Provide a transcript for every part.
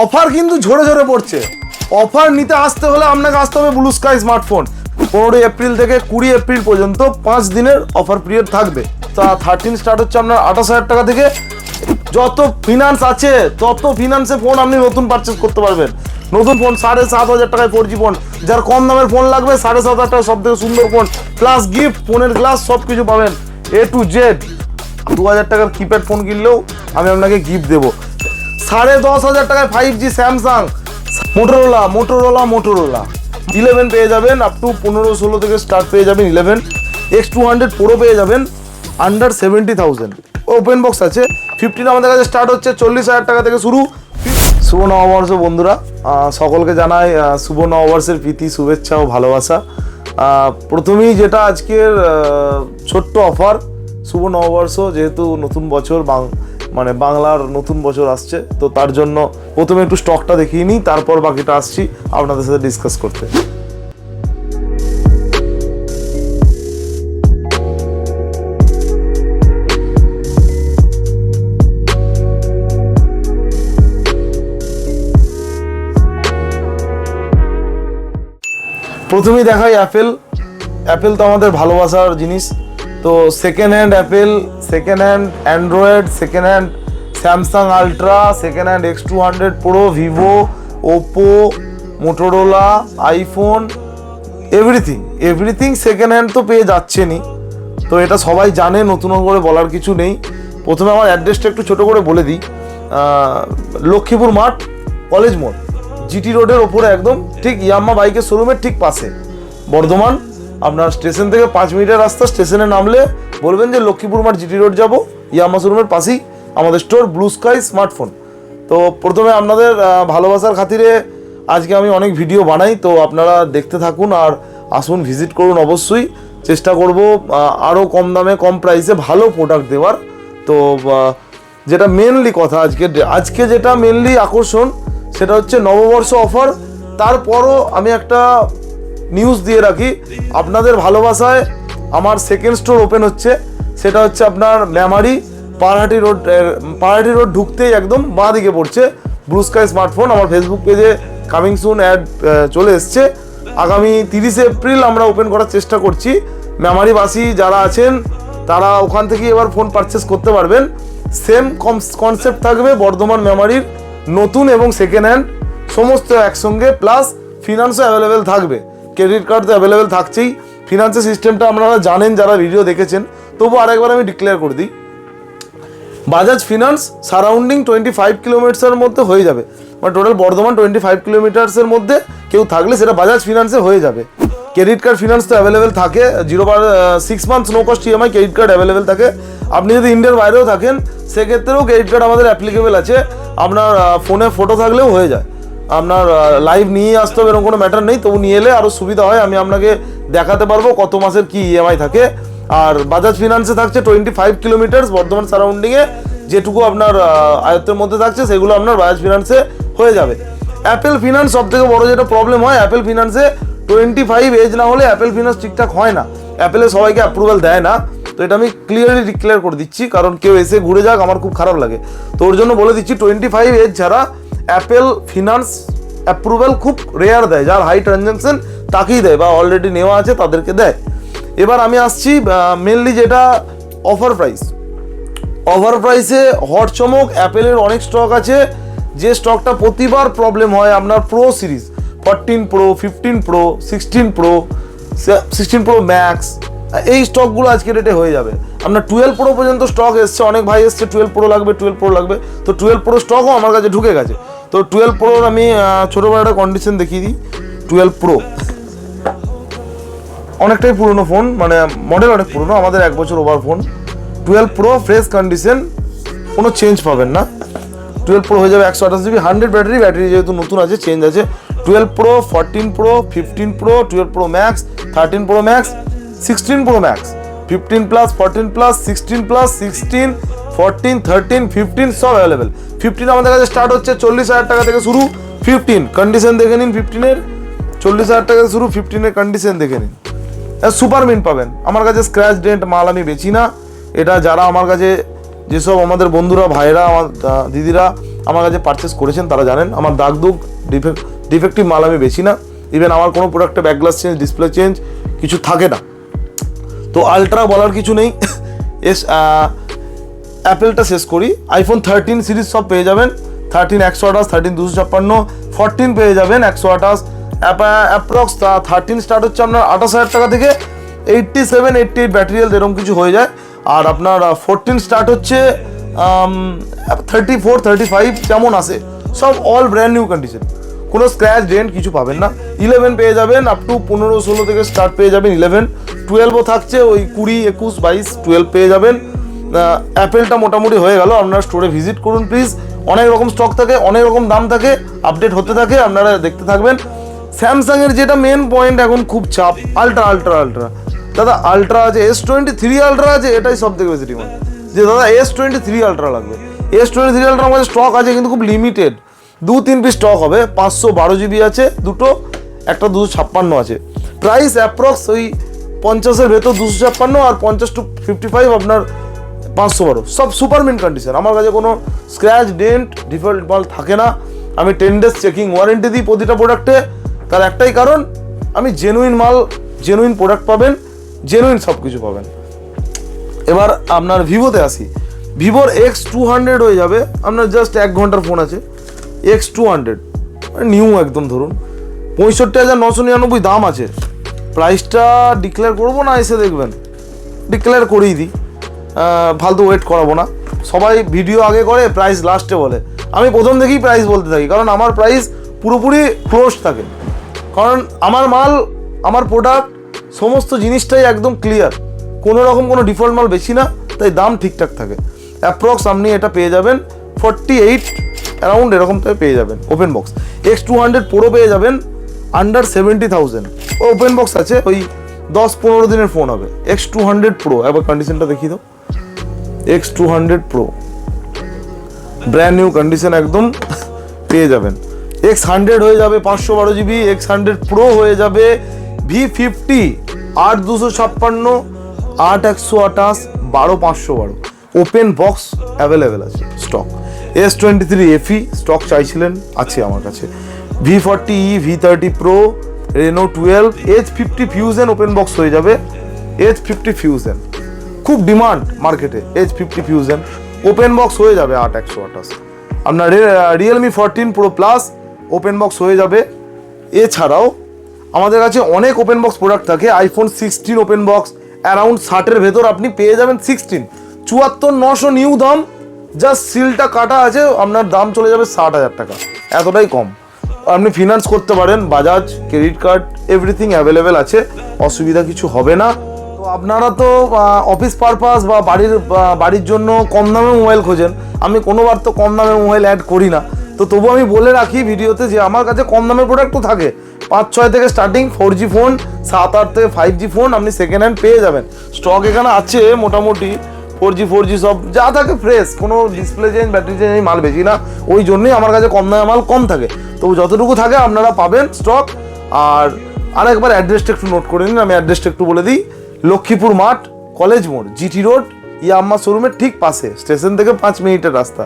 Offer কিন্তু ঝরে ঝরে পড়ছে। অফার নিতে আসতে হলে আপনাকে আসতে হবে ব্লু স্কাই স্মার্টফোন। 15 এপ্রিল থেকে 20 এপ্রিল পর্যন্ত 5 দিনের অফার পিরিয়ড থাকবে। তা 13 স্টার্ট হচ্ছে আপনার 28,000 টাকা থেকে। যত ফিনান্স আছে তত ফিনান্সে ফোন আপনি নতুন পারচেস করতে পারবেন। নতুন ফোন 7,500 টাকায় 4G ফোন, যার কম দামের ফোন লাগবে 7,500 টাকা সব থেকে সুন্দর ফোন, প্লাস গিফট, ফোনের গ্লাস সব কিছু পাবেন A to Z। 2,000 টাকার কিপ্যাড ফোন কিনলেও আমি আপনাকে গিফট দেবো। 10,500 টাকায় 5G স্যামসাং, মোটোরোলা 11 পেয়ে যাবেন। আপ টু 15-16 থেকে স্টার্ট পেয়ে যাবেন 11। X200 Pro পেয়ে যাবেন আন্ডার 70,000। ওপেন বক্স আছে। 15 আমাদের কাছে স্টার্ট হচ্ছে 40,000 টাকা থেকে শুরু। শুভ নববর্ষ বন্ধুরা, সকলকে জানাই শুভ নববর্ষের প্রীতি, শুভেচ্ছা ও ভালোবাসা। প্রথমেই যেটা আজকের ছোট্ট অফার, শুভ নববর্ষ, যেহেতু নতুন বছর মানে বাংলার নতুন বছর আসছে, তো তার জন্য প্রথমে একটু স্টকটা দেখিয়ে নিই, তারপর বাকিটা আসছি আপনাদের সাথে ডিসকাস করতে। প্রথমেই দেখাই অ্যাপেল তো আমাদের ভালোবাসার জিনিস। তো second hand Apple, second hand Android, second hand Samsung ultra, second hand X200 Pro, Vivo, Oppo, Motorola, iPhone, everything second hand তো পেয়ে যাচ্ছেনই। তো এটা সবাই জানে, নতুন করে বলার কিছু নেই। প্রথমে আমার অ্যাড্রেসটা একটু ছোটো করে বলে দিই। লক্ষ্মীপুর মাঠ, কলেজ মোড়, জিটি রোডের ওপরে একদম, ঠিক ইয়াম্মা বাইকের শোরুমের ঠিক পাশে, বর্ধমান। আপনার স্টেশন থেকে 5 মিনিটের রাস্তা। স্টেশনে নামলে বলবেন যে লক্ষ্মীপুর মাঠ জিটি রোড যাবো, ইয়াম্মা শোরুমের পাশেই আমাদের স্টোর ব্লু স্কাই স্মার্টফোন। তো প্রথমে আপনাদের ভালোবাসার খাতিরে আজকে আমি অনেক ভিডিও বানাই, তো আপনারা দেখতে থাকুন আর আসুন, ভিজিট করুন। অবশ্যই চেষ্টা করব আরও কম দামে, কম প্রাইসে ভালো প্রোডাক্ট দেওয়ার। তো যেটা মেনলি কথা আজকে যেটা মেনলি আকর্ষণ, সেটা হচ্ছে নববর্ষ অফার। তারপরও আমি একটা নিউজ দিয়ে রাখি, আপনাদের ভালোবাসায় আমার সেকেন্ড স্টোর ওপেন হচ্ছে। সেটা হচ্ছে আপনার মেমারি পারহাটি রোড ঢুকতেই একদম বাঁ দিকে পড়ছে ব্লু স্কাই স্মার্টফোন। আমার ফেসবুক পেজে কামিং সুন অ্যাড চলে এসছে। আগামী 30 এপ্রিল আমরা ওপেন করার চেষ্টা করছি। মেমারিবাসী যারা আছেন তারা ওখান থেকে এবার ফোন পারচেস করতে পারবেন। সেম কনসেপ্ট থাকবে, বর্ধমান মেমারির নতুন এবং সেকেন্ড হ্যান্ড সমস্ত একসঙ্গে, প্লাস ফিনান্সও অ্যাভেলেবেল থাকবে। ক্রেডিট কার্ড তো অ্যাভেলেবেল থাকছেই। ফিনান্সের সিস্টেমটা আপনারা জানেন যারা ভিডিও দেখেছেন, তবু আরেকবার আমি ডিক্লেয়ার করে দিই। বাজাজ ফিনান্স সারাউন্ডিং 25 কিলোমিটার্সের মধ্যে হয়ে যাবে, মানে টোটাল বর্ধমান 25 কিলোমিটার্সের মধ্যে কেউ থাকলে সেটা বাজাজ ফিনান্সে হয়ে যাবে। ক্রেডিট কার্ড ফিনান্স তো অ্যাভেলেবেল থাকে, 6 months no cost EMI credit card available থাকে। আপনি যদি ইন্ডিয়ার বাইরেও থাকেন সেক্ষেত্রেও ক্রেডিট কার্ড আমাদের অ্যাপ্লিকেবল আছে। আপনার ফোনে ফটো থাকলেও হয়ে যায়। আপনার লাইভ নিয়ে আসতে হবে এরকম কোনো ম্যাটার নেই, তবু নিয়ে এলে আরও সুবিধা হয়। আমি আপনাকে দেখাতে পারবো কত মাসের কি ইএমআই থাকে। আর বাজাজ ফিনান্সে থাকছে 25 কিলোমিটার্স বর্ধমান সারাউন্ডিংয়ে, যেটুকু আপনার আয়ত্তের মধ্যে থাকছে সেগুলো আপনার বাজাজ ফিনান্সে হয়ে যাবে। অ্যাপেল ফিনান্স সব থেকে বড় যেটা প্রবলেম হয়, অ্যাপেল ফিনান্সে 25 এজ না হলে অ্যাপেল ফিনান্স ঠিকঠাক হয় না। অ্যাপেলে সবাইকে অ্যাপ্রুভাল দেয় না। তো এটা আমি ক্লিয়ারলি ডিক্লেয়ার করে দিচ্ছি, কারণ কেউ এসে ঘুরে যাক আমার খুব খারাপ লাগে। তো ওর জন্য বলে দিচ্ছি 25 এজ ছাড়া অ্যাপেল ফিনান্স অ্যাপ্রুভাল খুব রেয়ার দেয়। যার হাই ট্রানজ্যাকশন তাকেই দেয়, বা অলরেডি নেওয়া আছে তাদেরকে দেয়। এবার আমি আসছি মেনলি যেটা অফার প্রাইসে হট চমক। অ্যাপেলের অনেক স্টক আছে, যে স্টকটা প্রতিবার প্রবলেম হয় আপনার pro series 14 Pro, 15 Pro, 16 Pro Max, এই স্টকগুলো আজকে রেটে হয়ে যাবে। আপনার 12 Pro পর্যন্ত স্টক এসছে, অনেক ভাই এসছে 12 Pro লাগবে, 12 Pro লাগবে। তো 12 Pro স্টকও আমার কাছে ঢুকে গেছে। তো 12 Proর আমি ছোটোবেলা একটা কন্ডিশন দেখিয়ে দিই। 12 Pro অনেকটাই পুরনো ফোন, মানে মডেল অনেক পুরনো, আমাদের 1 বছর over phone. 12 Pro fresh condition, কোনো চেঞ্জ পাবেন না। 12 Pro হয়ে যাবে 128 GB 100 ব্যাটারি যেহেতু নতুন আছে, চেঞ্জ আছে। 12 Pro, 14 Pro, 15 Pro, 12 Pro Max, 13 Pro Max, 16 Pro Max, 15 Plus, 14 Plus, 16 Plus, 16, 14, 13, 15 সব অ্যাভেলেবেল। 15 আমাদের কাছে স্টার্ট হচ্ছে 40,000 টাকা থেকে শুরু। 15 কন্ডিশন দেখে নিন, 15-এর 40,000 টাকা শুরু। 15-এর কন্ডিশন দেখে নিন। সুপার মিন্ট পাবেন। আমার কাছে স্ক্র্যাচ ডেন্ট মাল আমি বেচি না। এটা যারা আমার কাছে যেসব আমাদের বন্ধুরা, ভাইরা, আমার দিদিরা আমার কাছে পারচেস করেছেন তারা জানেন আমার দাগ দুগ ডিফেক্টিভ মাল আমি বেশি না। ইভেন আমার কোনো প্রোডাক্টে back glass change, display change কিছু থাকে না। তো আলট্রা বলার কিছু নেই। অ্যাপেলটা শেষ করি। আইফোন 13 সিরিজ সব পেয়ে যাবেন, 13 128, 13 256, 14 পেয়ে যাবেন 128, অ্যাপ্রক্স 13 স্টার্ট হচ্ছে আপনার 28,000 টাকা থেকে, 87 88 ব্যাটারি হেলথ এরকম কিছু হয়ে যায়। আর আপনার 14 স্টার্ট হচ্ছে 34 35 যেমন আসে, সব অল ব্র্যান্ড নিউ কন্ডিশন, কোনো স্ক্র্যাচ ডেন্ট কিছু পাবেন না। 11 পেয়ে যাবেন আপ টু 15-16 থেকে স্টার্ট পেয়ে যাবেন 11, 12ও থাকছে ওই 20 21 22 12 পেয়ে যাবেন। অ্যাপেলটা মোটামুটি হয়ে গেল, আপনারা স্টোরে ভিজিট করুন প্লিজ। অনেক রকম স্টক থাকে, অনেক রকম দাম থাকে, আপডেট হতে থাকে, আপনারা দেখতে থাকবেন। স্যামসাংয়ের যেটা মেন পয়েন্ট এখন খুব চাপ, আলট্রা আলট্রা আলট্রা দাদা, আলট্রা আছে, S23 আলট্রা আছে, এটাই সব থেকে বেশি ডিমান্ড যে দাদা S23 আলট্রা লাগবে। S23 আলট্রা আমাদের স্টক আছে কিন্তু খুব লিমিটেড, 2-3 পিস স্টক হবে। 512 জিবি আছে দুটো, একটা 256 আছে। প্রাইস অ্যাপ্রক্স ওই 50-এর ভেতর 256, আর 50 to 55 আপনার 512, সব সুপার মিন্ট কন্ডিশন। আমার কাছে কোনো স্ক্র্যাচ ডেন্ট ডিফল্ট মাল থাকে না। আমি 10 ডেজ চেকিং ওয়ারেন্টি দিই প্রতিটা প্রোডাক্টে, তার একটাই কারণ আমি জেনুইন মাল, জেনুইন প্রোডাক্ট পাবেন, জেনুইন সব কিছু পাবেন। এবার আপনার ভিভোতে আসি। ভিভোর X200 হয়ে যাবে আপনার, জাস্ট 1 ঘন্টার ফোন আছে। X200 নিউ একদম, ধরুন 65,999 দাম আছে। প্রাইসটা ডিক্লেয়ার করবো না, এসে দেখবেন, ডিক্লেয়ার করেই দিই, ফালতু ওয়েট করাবো না। সবাই ভিডিও আগে করে, প্রাইস লাস্টে বলে, আমি প্রথম থেকেই প্রাইস বলতে থাকি, কারণ আমার প্রাইস পুরোপুরি ক্লোজ থাকে। কারণ আমার মাল, আমার প্রোডাক্ট, সমস্ত জিনিসটাই একদম ক্লিয়ার, কোনো রকম কোনো ডিফল্ট মাল বেশি না, তাই দাম ঠিকঠাক থাকে। অ্যাপ্রক্স আপনি এটা পেয়ে যাবেন 48 অ্যারাউন্ড এরকম তাই পেয়ে যাবেন ওপেন বক্স। X200 Pro পেয়ে যাবেন আন্ডার 70,000, ওপেন বক্স আছে, ওই 10-15 দিনের ফোন হবে। X200 Pro একবার কন্ডিশনটা দেখিয়ে দাও। X200 Pro brand new condition একদম পেয়ে যাবেন। X100 হয়ে যাবে 512 জিবি, X100 Pro হয়ে যাবে V50 8-256, 8-128, 12-512, ওপেন বক্স অ্যাভেলেবেল আছে স্টক। S23 FE স্টক চাইছিলেন, আছে আমার কাছে। V40e, V30 Pro, Reno 12, H50 Fusion open box হয়ে যাবে। H50 Fusion খুব ডিমান্ড মার্কেটে, H50 Fusion ওপেন বক্স হয়ে যাবে 8-128। আপনার Realme 14 Pro Plus open box হয়ে যাবে। এছাড়াও আমাদের কাছে অনেক ওপেন বক্স প্রোডাক্ট থাকে। iPhone 16 ওপেন বক্স অ্যারাউন্ড 60-এর ভেতর আপনি পেয়ে যাবেন। 16 74,900 নিউ দাম, জাস্ট সিলটা কাটা আছে, আপনার দাম চলে যাবে 60,000 টাকা, এতটাই কম। আপনি ফিনান্স করতে পারেন, Bajaj credit card everything available আছে, অসুবিধা কিছু হবে না। তো আপনারা তো অফিস পারপাস বা বাড়ির জন্য কম দামে মোবাইল খোঁজেন, আমি কোনোবার তো কম দামের মোবাইল অ্যাড করি না, তো তবু আমি বলে রাখি ভিডিওতে যে আমার কাছে কম দামের প্রোডাক্ট তো থাকে। 5-6 থেকে স্টার্টিং 4G ফোন, 7-8 থেকে 5G ফোন আপনি সেকেন্ড হ্যান্ড পেয়ে যাবেন। স্টক এখানে আছে মোটামুটি 4G সব যা থাকে ফ্রেশ, কোনো ডিসপ্লে চেঞ্জ, ব্যাটারি চেঞ্জ মাল বেশি না, ওই জন্যই আমার কাছে কম দামের মাল কম থাকে। তো যতটুকু থাকে আপনারা পাবেন স্টক। আর আরেকবার অ্যাড্রেসটা একটু নোট করে নিন, আমি অ্যাড্রেসটা একটু বলে দিই। লক্ষ্মীপুর মাঠ, কলেজ মোড়, GT রোড, ইয়াম্মা শোরুমের ঠিক পাশে, স্টেশন থেকে 5 মিনিটের রাস্তা।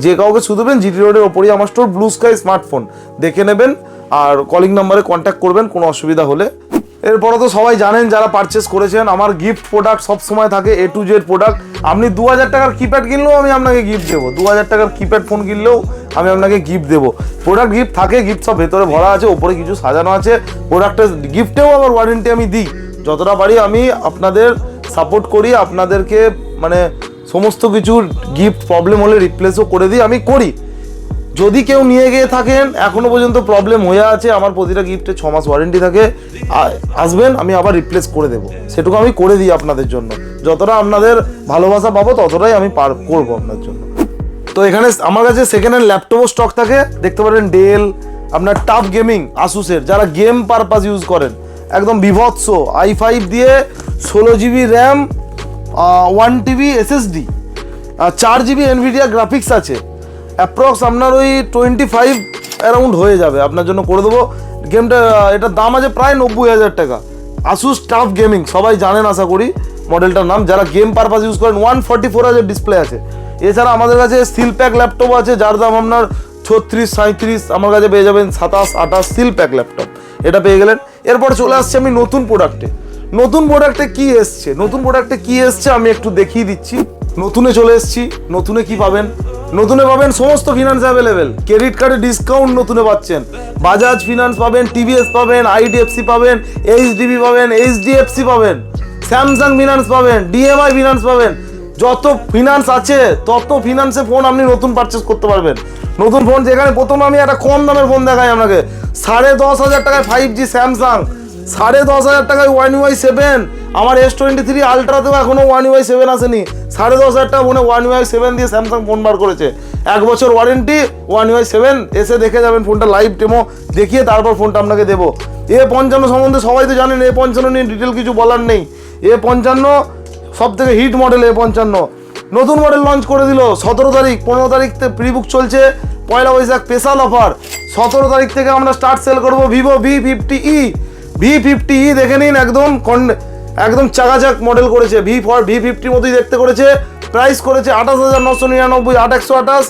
যে কাউকে শুধবেন GT রোডের ওপরেই আমার স্টোর, ব্লু স্কাই স্মার্টফোন দেখে নেবেন, আর কলিং নাম্বারে কন্ট্যাক্ট করবেন কোনো অসুবিধা হলে। এরপরে তো সবাই জানেন যারা পারচেস করেছেন, আমার গিফট প্রোডাক্ট সব সময় থাকে, A to Z প্রোডাক্ট। আপনি 2000 টাকার কিপ্যাড কিনলেও আমি আপনাকে গিফট দেবো, 2000 টাকার কিপ্যাড ফোন কিনলেও আমি আপনাকে গিফট দেবো। প্রোডাক্ট গিফট থাকে, গিফট সব ভেতরে ভরা আছে, ওপরে কিছু সাজানো আছে। প্রোডাক্টের গিফটেও আবার ওয়ারেন্টি আমি দিই, যতটা পারি আমি আপনাদের সাপোর্ট করি, আপনাদেরকে মানে সমস্ত কিছু গিফট প্রবলেম হলে রিপ্লেসও করে দিই, আমি করি। যদি কেউ নিয়ে গিয়ে থাকেন এখনো পর্যন্ত প্রবলেম হয়ে আছে, আমার প্রতিটা গিফটে 6 মাস ওয়ারেন্টি থাকে, আসবেন আমি আবার রিপ্লেস করে দেবো, সেটুকু আমি করে দিই আপনাদের জন্য। যতটা আপনাদের ভালোবাসা পাবো ততটাই আমি করবো আপনার জন্য। তো এখানে আমার কাছে সেকেন্ড হ্যান্ড ল্যাপটপও স্টক থাকে, দেখতে পারেন ডেল, আপনার টাফ গেমিং আসুসের, যারা গেম পারপাস ইউজ করেন, একদম বিভৎস i5 দিয়ে 16 GB RAM, 1 TB SSD, 4 GB NVIDIA graphics আছে। অ্যাপ্রক্স আপনার ওই 25 অ্যারাউন্ড হয়ে যাবে, আপনার জন্য করে দেবো। গেমটা এটার দাম আছে প্রায় 90,000 টাকা। আসুস টাফ গেমিং সবাই জানেন আশা করি মডেলটার নাম, যারা গেম পারপাস ইউজ করেন। 144 হাজার ডিসপ্লে আছে, এছাড়া আমাদের কাছে স্টিল প্যাক ল্যাপটপ আছে, যার দাম আপনার 36-37, আমার কাছে পেয়ে যাবেন 27-28 স্টিল প্যাক ল্যাপটপ, এটা পেয়ে গেলেন। এরপর চলে আসছে আমি নতুন প্রোডাক্টে। নতুন প্রোডাক্টে কি এসছে আমি একটু দেখিয়ে দিচ্ছি। নতুনে চলে এসেছি। নতুনে কি পাবেন? নতুনে পাবেন সমস্ত ফিনান্স অ্যাভেলেবেল। ক্রেডিট কার্ডে ডিসকাউন্ট নতুনে পাচ্ছেন। বাজাজ ফিনান্স পাবেন, টিভিএস পাবেন, আইডিএফসি পাবেন, এইচডিবি পাবেন, এইচডিএফসি পাবেন, স্যামসাং ফিনান্স পাবেন, ডিএমআই ফিনান্স পাবেন। যত ফিনান্স আছে তত ফিনান্সে ফোন আপনি নতুন পারচেস করতে পারবেন। নতুন ফোন, যেখানে প্রথমে আমি একটা কম দামের ফোন দেখাই আপনাকে, 10,500 টাকায় 5G স্যামসাং, 10,500 টাকায় One UI7। আমার S23 আলট্রাতেও এখনো One UI7 আসেনি। 10,500 টাকা ফোনে One UI7 দিয়ে স্যামসাং ফোন বার করেছে। 1 বছর ওয়ারেন্টি, One UI7 এসে দেখে যাবেন, ফোনটা লাইভ ডেমো দেখিয়ে তারপর ফোনটা আপনাকে দেবো। A55 সম্বন্ধে সবাই তো জানেন, A55 নিয়ে ডিটেল কিছু বলার নেই। A55 সব থেকে হিট মডেল। A55 নতুন মডেল লঞ্চ করে দিল 17 তারিখ। 15 তারিখ থেকে প্রি বুক চলছে, পয়লা বৈশাখ স্পেশাল অফার। 17 তারিখ থেকে আমরা স্টার্ট সেল করবো ভিভো V50E দেখে নিন, একদম চাকাচাক মডেল করেছে। V50 মতোই দেখতে করেছে। প্রাইস করেছে 28,999, 8,128,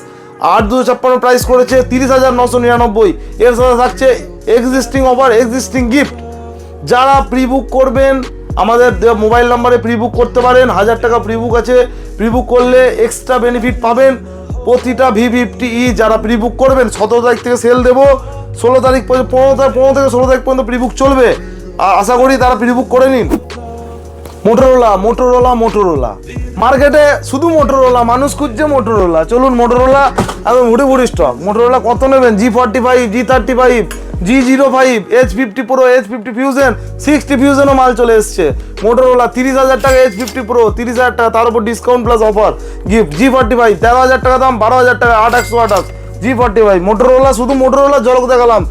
8,256 প্রাইস করেছে 30,999। এর সাথে থাকছে এক্সিস্টিং অফার, এক্সিস্টিং গিফট। যারা প্রি বুক করবেন আমাদের মোবাইল নাম্বারে প্রি বুক করতে পারেন। 1,000 টাকা প্রি বুক আছে। প্রি বুক করলে এক্সট্রা বেনিফিট পাবেন। প্রতিটা V50E যারা প্রি বুক করবেন 17 তারিখ থেকে সেল দেবো, 16 তারিখ পর্যন্ত, 15 থেকে 16 তারিখ পর্যন্ত প্রি বুক চলবে। আশা করি তারা প্রি বুক করে নিন। মোটরোলা মার্কেটে শুধু মোটরোলা, মানুষ খুঁজছে মোটরোলা। চলুন মোটরোলা একদম ভুড়ি স্টক। মোটরোলা কত নেবেন? G45, G35, G05, H50 Pro, H50 Fusion, 60 Fusionও মাল চলে এসছে। মোটরোলা 30,000 টাকা H50 Pro, 30,000 টাকা, তার উপর discount plus offer gift. G45 13,000 টাকা দাম, 12,000 টাকা, 8,128। G45 মোটরোলা, শুধু মোটরোলা ঝলক দেখালাম।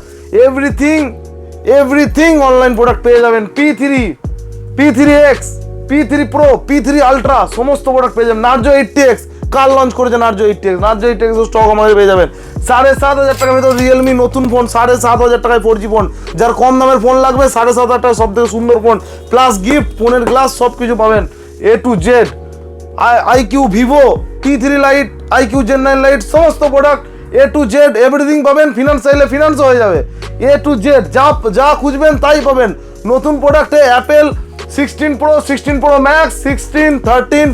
এভরিথিং অনলাইন প্রোডাক্ট পেয়ে যাবেন। P3X, P3 Pro, P3 Ultra সমস্ত প্রোডাক্ট পেয়ে যাবেন। নার্জো 80X কাল লঞ্চ করেছে। নার্জো 80X স্টক আমাদের পেয়ে যাবেন। 7,500 টাকার ভেতর রিয়েলমি নতুন ফোন, 7,500 টাকায় 4G ফোন। যার কম দামের ফোন লাগবে 7,500 টাকা সব থেকে সুন্দর ফোন প্লাস গিফট, ফোনের গ্লাস সব কিছু পাবেন। A to Z, IQ, Vivo, T3 light, IQ Gen 9 light সমস্ত product A to Z everything পাবেন। ফিনান্স চাইলে ফিনান্সও হয়ে যাবে। A to Z যা খুঁজবেন তাই পাবেন। নতুন প্রোডাক্টে অ্যাপেল 16 Pro, 16 Pro Max, 16, 13,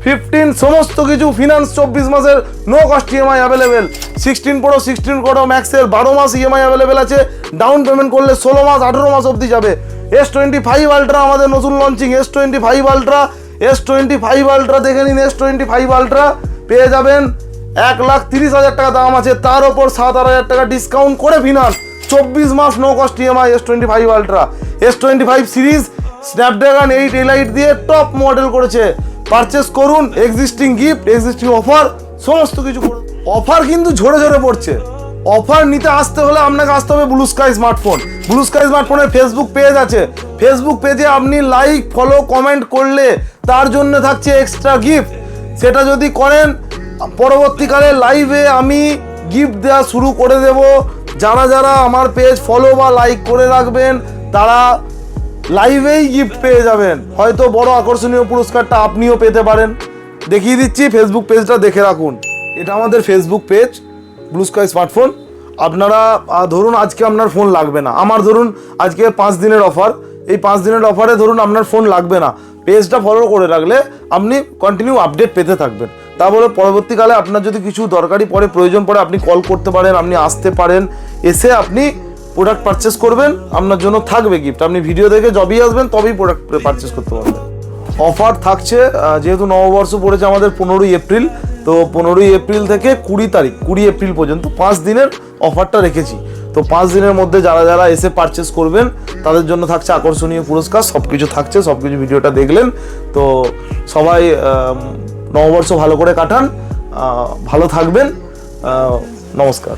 15 সমস্ত কিছু ফিনান্স 24 মাসের no cost EMI available. 16 Pro Max এর 12 মাস ইএমআই অ্যাভেলেবেল আছে। ডাউন পেমেন্ট করলে 16 মাস 18 মাস অবধি যাবে। S25 Ultra আমাদের নতুন লঞ্চিং। S25 Ultra দেখে নিন। S25 Ultra পেয়ে যাবেন 1,30,000 টাকা দাম আছে, তার ওপর 7,000 টাকা ডিসকাউন্ট করে ফিনান্স 24 মাস no cost EMI. S25 Ultra, S25 series Snapdragon 8 elite দিয়ে টপ মডেল করেছে। পারচেস করুন, এক্সিস্টিং গিফট, এক্সিস্টিং অফার সমস্ত কিছু করুন। অফার কিন্তু ঝরে পড়ছে। অফার নিতে আসতে হলে আপনাকে আসতে হবে blue sky smartphone. Blue sky স্মার্টফোনের ফেসবুক পেজ আছে। ফেসবুক পেজে আপনি লাইক, ফলো, কমেন্ট করলে তার জন্য থাকছে এক্সট্রা গিফট। সেটা যদি করেন পরবর্তীকালে লাইভে আমি গিফট দেওয়া শুরু করে দেব। যারা আমার পেজ ফলো বা লাইক করে রাখবেন তারা লাইভেই গিফট পেয়ে যাবেন। হয়তো বড় আকর্ষণীয় পুরস্কারটা আপনিও পেতে পারেন। দেখিয়ে দিচ্ছি, ফেসবুক পেজটা দেখে রাখুন। এটা আমাদের Facebook page blue sky smartphone. আপনারা ধরুন আজকে আপনার ফোন লাগবে না, আমার ধরুন আজকে 5 দিনের অফার, এই 5 দিনের অফারে ধরুন আপনার ফোন লাগবে না, পেজটা ফলো করে রাখলে আপনি কন্টিনিউ আপডেট পেতে থাকবেন। তা বলে পরবর্তীকালে আপনার যদি কিছু দরকারি পড়ে, প্রয়োজন পড়ে, আপনি কল করতে পারেন, আপনি আসতে পারেন, এসে আপনি প্রোডাক্ট পারচেস করবেন, আপনার জন্য থাকবে গিফট। আপনি ভিডিও দেখে যবেই আসবেন তবেই প্রোডাক্ট পারচেস করতে পারবেন। অফার থাকছে, যেহেতু নববর্ষ পড়েছে আমাদের 15ই এপ্রিল, তো 15ই এপ্রিল থেকে 20 এপ্রিল পর্যন্ত 5 দিনের অফারটা রেখেছি। তো 5 দিনের মধ্যে যারা এসে পারচেস করবেন তাদের জন্য থাকছে আকর্ষণীয় পুরস্কার, সব কিছু থাকছে, সব কিছু ভিডিওটা দেখলেন। তো সবাই নববর্ষ ভালো করে কাটান, ভালো থাকবেন। নমস্কার।